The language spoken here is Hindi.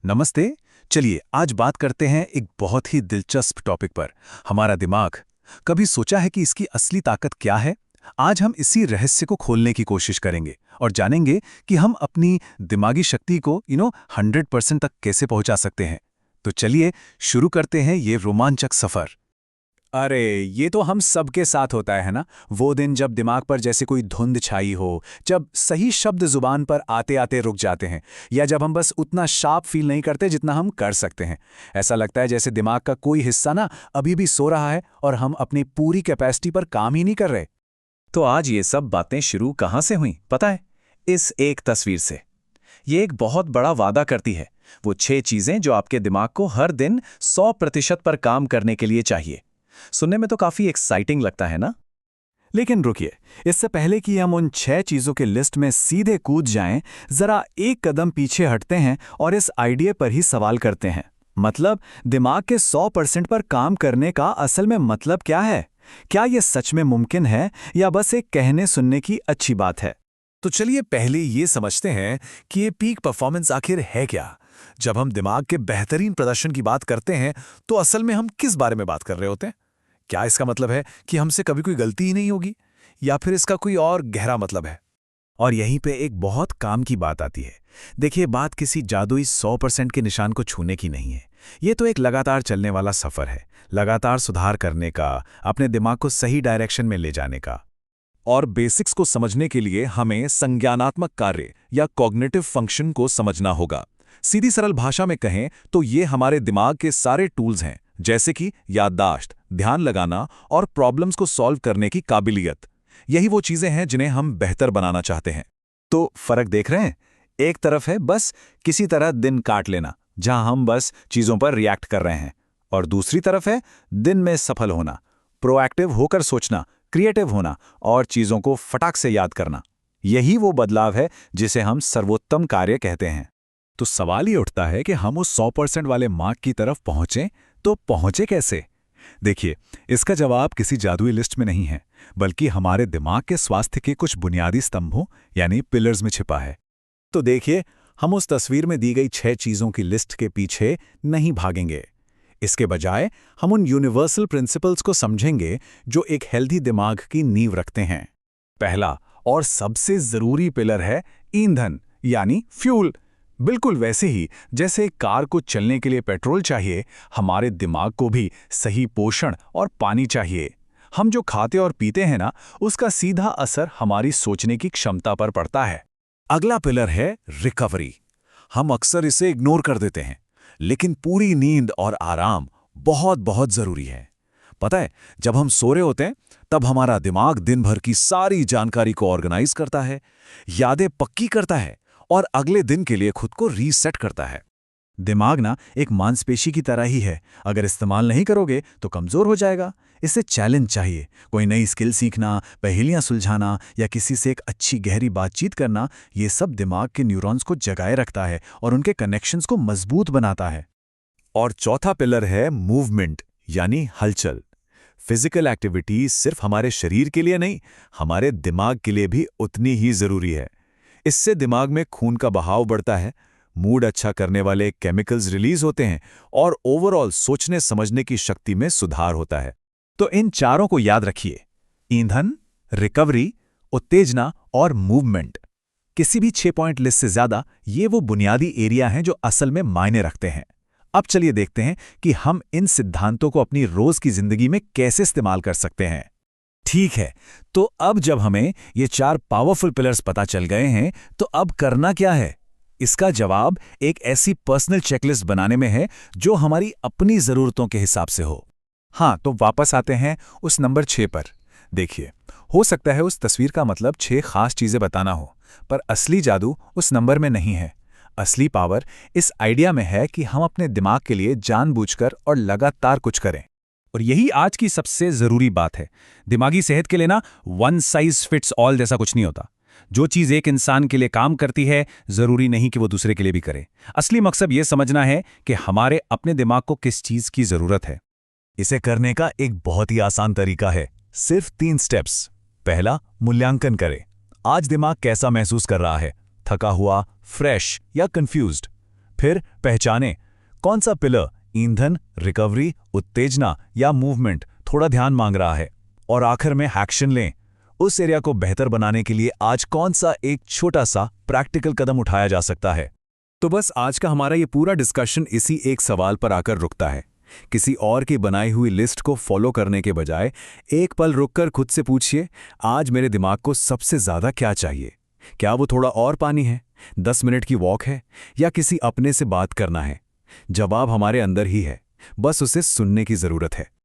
नमस्ते। चलिए आज बात करते हैं एक बहुत ही दिलचस्प टॉपिक पर, हमारा दिमाग। कभी सोचा है कि इसकी असली ताकत क्या है? आज हम इसी रहस्य को खोलने की कोशिश करेंगे और जानेंगे कि हम अपनी दिमागी शक्ति को 100% तक कैसे पहुंचा सकते हैं। तो चलिए शुरू करते हैं ये रोमांचक सफर। अरे ये तो हम सबके साथ होता है ना। वो दिन जब दिमाग पर जैसे कोई धुंध छाई हो, जब सही शब्द जुबान पर आते आते रुक जाते हैं, या जब हम बस उतना शार्प फील नहीं करते जितना हम कर सकते हैं। ऐसा लगता है जैसे दिमाग का कोई हिस्सा ना अभी भी सो रहा है और हम अपनी पूरी कैपेसिटी पर काम ही नहीं कर रहे। तो आज ये सब बातें शुरू कहाँ से हुई पता है? इस एक तस्वीर से। ये एक बहुत बड़ा वादा करती है, वो 6 चीजें जो आपके दिमाग को हर दिन 100% पर काम करने के लिए चाहिए। सुनने में तो काफी एक्साइटिंग लगता है ना? लेकिन रुकिए, इससे पहले कि हम उन 6 चीजों की लिस्ट में सीधे कूद जाएं, जरा एक कदम पीछे हटते हैं और इस आइडिया पर ही सवाल करते हैं। मतलब दिमाग के 100% पर काम करने का असल में मतलब क्या है? क्या यह सच में मुमकिन है या बस एक कहने सुनने की अच्छी बात है? तो चलिए पहले ये समझते हैं कि ये पीक परफॉर्मेंस आखिर है क्या। जब हम दिमाग के बेहतरीन प्रदर्शन की बात करते हैं तो असल में हम किस बारे में बात कर रहे होते हैं? क्या इसका मतलब है कि हमसे कभी कोई गलती ही नहीं होगी, या फिर इसका कोई और गहरा मतलब है? और यहीं पे एक बहुत काम की बात आती है। देखिए, बात किसी जादुई 100% के निशान को छूने की नहीं है। ये तो एक लगातार चलने वाला सफर है, लगातार सुधार करने का, अपने दिमाग को सही डायरेक्शन में ले जाने का। और बेसिक्स को समझने के लिए हमें संज्ञानात्मक कार्य या कॉग्निटिव फंक्शन को समझना होगा। सीधी सरल भाषा में कहें तो ये हमारे दिमाग के सारे टूल्स हैं, जैसे कि याददाश्त, ध्यान लगाना और प्रॉब्लम्स को सॉल्व करने की काबिलियत। यही वो चीजें हैं जिन्हें हम बेहतर बनाना चाहते हैं। तो फर्क देख रहे हैं? एक तरफ है बस किसी तरह दिन काट लेना, जहां हम बस चीजों पर रिएक्ट कर रहे हैं, और दूसरी तरफ है दिन में सफल होना, प्रोएक्टिव होकर सोचना, क्रिएटिव होना और चीजों को फटाक से याद करना। यही वो बदलाव है जिसे हम सर्वोत्तम कार्य कहते हैं। तो सवाल ये उठता है कि हम उस 100% वाले मार्क की तरफ पहुंचें तो पहुंचे कैसे? देखिए, इसका जवाब किसी जादुई लिस्ट में नहीं है, बल्कि हमारे दिमाग के स्वास्थ्य के कुछ बुनियादी स्तंभों यानी पिलर्स में छिपा है। तो देखिए, हम उस तस्वीर में दी गई 6 चीजों की लिस्ट के पीछे नहीं भागेंगे। इसके बजाय हम उन यूनिवर्सल प्रिंसिपल्स को समझेंगे जो एक हेल्दी दिमाग की नींव रखते हैं। पहला और सबसे जरूरी पिलर है ईंधन यानी फ्यूल। बिल्कुल वैसे ही जैसे एक कार को चलने के लिए पेट्रोल चाहिए, हमारे दिमाग को भी सही पोषण और पानी चाहिए। हम जो खाते और पीते हैं ना, उसका सीधा असर हमारी सोचने की क्षमता पर पड़ता है। अगला पिलर है रिकवरी। हम अक्सर इसे इग्नोर कर देते हैं, लेकिन पूरी नींद और आराम बहुत बहुत जरूरी है। पता है, जब हम सो रहे होते हैं तब हमारा दिमाग दिन भर की सारी जानकारी को ऑर्गेनाइज करता है, यादें पक्की करता है और अगले दिन के लिए खुद को रीसेट करता है। दिमाग ना एक मांसपेशी की तरह ही है, अगर इस्तेमाल नहीं करोगे तो कमजोर हो जाएगा। इसे चैलेंज चाहिए, कोई नई स्किल सीखना, पहेलियां सुलझाना या किसी से एक अच्छी गहरी बातचीत करना। ये सब दिमाग के न्यूरॉन्स को जगाए रखता है और उनके कनेक्शंस को मजबूत बनाता है। और चौथा पिलर है मूवमेंट यानी हलचल। फिजिकल एक्टिविटी सिर्फ हमारे शरीर के लिए नहीं, हमारे दिमाग के लिए भी उतनी ही जरूरी है। इससे दिमाग में खून का बहाव बढ़ता है, मूड अच्छा करने वाले केमिकल्स रिलीज होते हैं और ओवरऑल सोचने समझने की शक्ति में सुधार होता है। तो इन चारों को याद रखिए, ईंधन, रिकवरी, उत्तेजना और मूवमेंट। किसी भी 6 पॉइंट लिस्ट से ज्यादा ये वो बुनियादी एरिया हैं जो असल में मायने रखते हैं। अब चलिए देखते हैं कि हम इन सिद्धांतों को अपनी रोज की जिंदगी में कैसे इस्तेमाल कर सकते हैं। ठीक है, तो अब जब हमें ये 4 पावरफुल पिलर्स पता चल गए हैं, तो अब करना क्या है? इसका जवाब एक ऐसी पर्सनल चेकलिस्ट बनाने में है जो हमारी अपनी जरूरतों के हिसाब से हो। हाँ, तो वापस आते हैं उस नंबर 6 पर। देखिए, हो सकता है उस तस्वीर का मतलब 6 खास चीजें बताना हो, पर असली जादू उस नंबर में नहीं है। असली पावर इस आइडिया में है कि हम अपने दिमाग के लिए जानबूझकर और लगातार कुछ करें। और यही आज की सबसे जरूरी बात है। दिमागी सेहत के लिए ना वन साइज फिट्स ऑल जैसा कुछ नहीं होता। जो चीज एक इंसान के लिए काम करती है, जरूरी नहीं कि वो दूसरे के लिए भी करे। असली मकसद ये समझना है कि हमारे अपने दिमाग को किस चीज की जरूरत है। इसे करने का एक बहुत ही आसान तरीका है, सिर्फ 3 स्टेप्स। पहला, मूल्यांकन करें। आज दिमाग कैसा महसूस कर रहा है? थका हुआ, फ्रेश या कंफ्यूज्ड? फिर पहचानें कौन सा पिलर ईंधन, रिकवरी, उत्तेजना या मूवमेंट थोड़ा ध्यान मांग रहा है। और आखिर में एक्शन लें। उस एरिया को बेहतर बनाने के लिए आज कौन सा एक छोटा सा प्रैक्टिकल कदम उठाया जा सकता है। तो बस आज का हमारा ये पूरा डिस्कशन इसी एक सवाल पर आकर रुकता है। किसी और की बनाई हुई लिस्ट को फॉलो करने के बजाय एक पल रुककर खुद से पूछिए, आज मेरे दिमाग को सबसे ज्यादा क्या चाहिए? क्या वो थोड़ा और पानी है, 10 मिनट की वॉक है, या किसी अपने से बात करना है? जवाब हमारे अंदर ही है, बस उसे सुनने की जरूरत है।